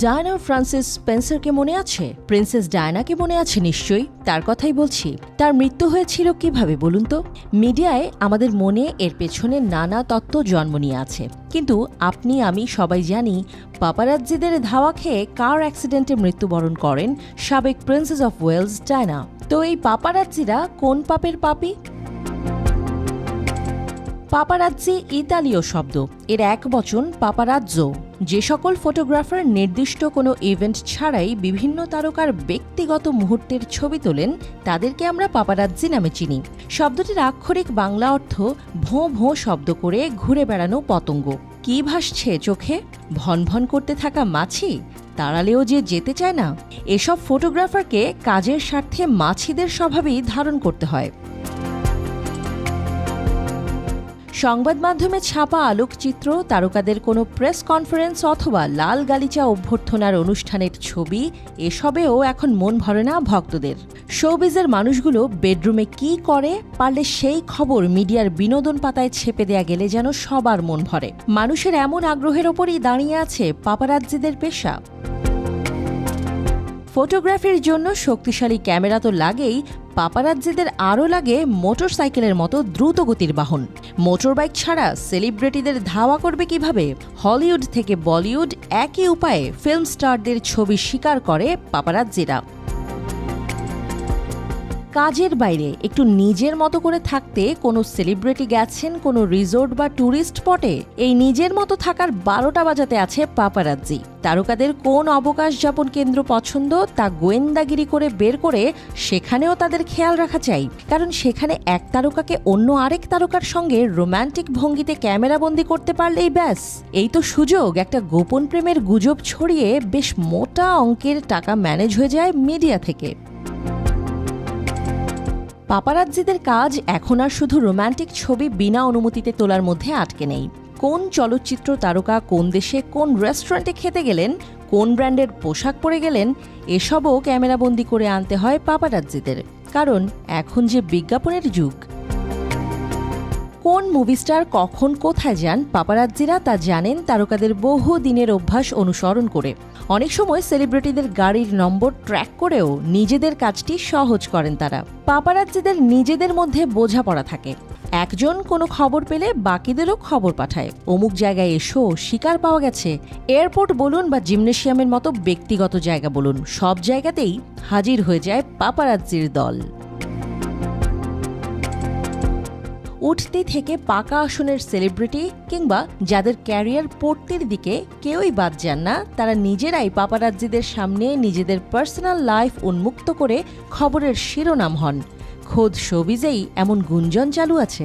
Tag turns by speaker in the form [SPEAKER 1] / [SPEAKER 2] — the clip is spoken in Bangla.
[SPEAKER 1] ডায়ানা ফ্রান্সিস স্পেন্সারকে মনে আছে? প্রিন্সেস ডায়ানাকে মনে আছে নিশ্চয়ই, তার কথাই বলছি। তার মৃত্যু হয়েছিল কিভাবে বলুন তো? মিডিয়ায় আমাদের মনে এর পেছনে নানা তত্ত্ব জন্ম নিয়ে আছে, কিন্তু আপনি আমি সবাই জানি পাপারাজ্জিদের ধাওয়া খেয়ে কার অ্যাক্সিডেন্টে মৃত্যুবরণ করেন সাবেক প্রিন্সেস অফ ওয়েলস ডায়ানা। তো এই পাপারাজ্জিরা কোন পাপের পাপী? পাপারাজ্জি ইতালীয় শব্দ, এর এক বচন পাপারাজ্জো। যে সকল ফটোগ্রাফার নির্দিষ্ট কোনো ইভেন্ট ছাড়াই বিভিন্ন তারকার ব্যক্তিগত মুহূর্তের ছবি তোলেন তাদেরকে আমরা পাপারাজ্জি নামে চিনি। শব্দটির আক্ষরিক বাংলা অর্থ ভোঁ ভোঁ শব্দ করে ঘুরে বেড়ানো পতঙ্গ। কি ভাসছে চোখে? ভনভন করতে থাকা মাছি? তাড়ালেও যে যেতে চায় না। এসব ফটোগ্রাফারকে কাজের স্বার্থে মাছিদের স্বভাবই ধারণ করতে হয়। সংবাদ মাধ্যমে ছাপা আলোকচিত্র, তারকাদের কোনো প্রেস কনফারেন্স অথবা লাল গালিচা অভ্যর্থনার অনুষ্ঠানের ছবি, এসবেও এখন মন ভরে না ভক্তদের। শোবিজের মানুষগুলো বেডরুমে কি করে, পারলে সেই খবর মিডিয়ার বিনোদন পাতায় ছেপে দেয়া গেলে যেন সবার মন ভরে। মানুষের এমন আগ্রহের ওপরই দাঁড়িয়ে আছে পাপারাজ্জিদের পেশা। ফটোগ্রাফির জন্য শক্তিশালী ক্যামেরা তো লাগেই, পাপারাজ্জিদের আরও লাগে মোটরসাইকেলের মতো দ্রুতগতির বাহন। মোটরবাইক ছাড়া সেলিব্রিটিদের ধাওয়া করবে কিভাবে? হলিউড থেকে বলিউড একই উপায়ে ফিল্ম স্টারদের ছবি শিকার করে পাপারাজ্জিরা। কাজের বাইরে একটু নিজের মতো করে থাকতে কোনো সেলিব্রিটি গেছেন কোনো রিসোর্ট বা ট্যুরিস্ট স্পটে, এই নিজের মতো থাকার 12টা বাজাতে আছে পাপারাজ্জি। তারকাদের কোন অবকাশ যাপন কেন্দ্র পছন্দ তা গোয়েন্দাগিরি করে বের করে সেখানেও তাদের খেয়াল রাখা চাই, কারণ সেখানে এক তারকাকে অন্য আরেক তারকার সঙ্গে রোম্যান্টিক ভঙ্গিতে ক্যামেরাবন্দি করতে পারলেই ব্যাস। এই তো সুযোগ একটা গোপন প্রেমের গুজব ছড়িয়ে বেশ মোটা অঙ্কের টাকা ম্যানেজ হয়ে যায় মিডিয়া থেকে। পাপারাজ্জিদের কাজ এখন আর শুধু রোম্যান্টিক ছবি বিনা অনুমতিতে তোলার মধ্যে আটকে নেই। কোন চলচ্চিত্র তারকা কোন দেশে কোন রেস্টুরেন্টে খেতে গেলেন, কোন ব্র্যান্ডের পোশাক পরে গেলেন, এসবও ক্যামেরাবন্দি করে আনতে হয় পাপারাজ্জিদের, কারণ এখন যে বিজ্ঞাপনের যুগ। কোন মুভিস্টার কখন কোথায় যান পাপারাজ্জিরা তা জানেন তারকাদের বহু দিনের অভ্যাস অনুসরণ করে। অনেক সময় সেলিব্রিটিদের গাড়ির নম্বর ট্র্যাক করেও নিজেদের কাজটি সহজ করেন তারা। পাপারাজ্জিদের নিজেদের মধ্যে বোঝাপড়া থাকে। একজন কোনো খবর পেলে বাকিদেরও খবর পাঠায়, অমুক জায়গায় এসো, শিকার পাওয়া গেছে। এয়ারপোর্ট বলুন বা জিমনেশিয়ামের মতো ব্যক্তিগত জায়গা বলুন, সব জায়গাতেই হাজির হয়ে যায় পাপারাজ্জির দল। উঠতি থেকে পাকা আসনের সেলিব্রিটি কিংবা যাদের ক্যারিয়ার পড়তির দিকে কেউই বাদ যান না, তারা নিজেরাই পাপারাজ্জিদের সামনে নিজেদের পার্সোনাল লাইফ উন্মুক্ত করে খবরের শিরোনাম হন। খোদ শোবিজেই এমন গুঞ্জন চালু আছে।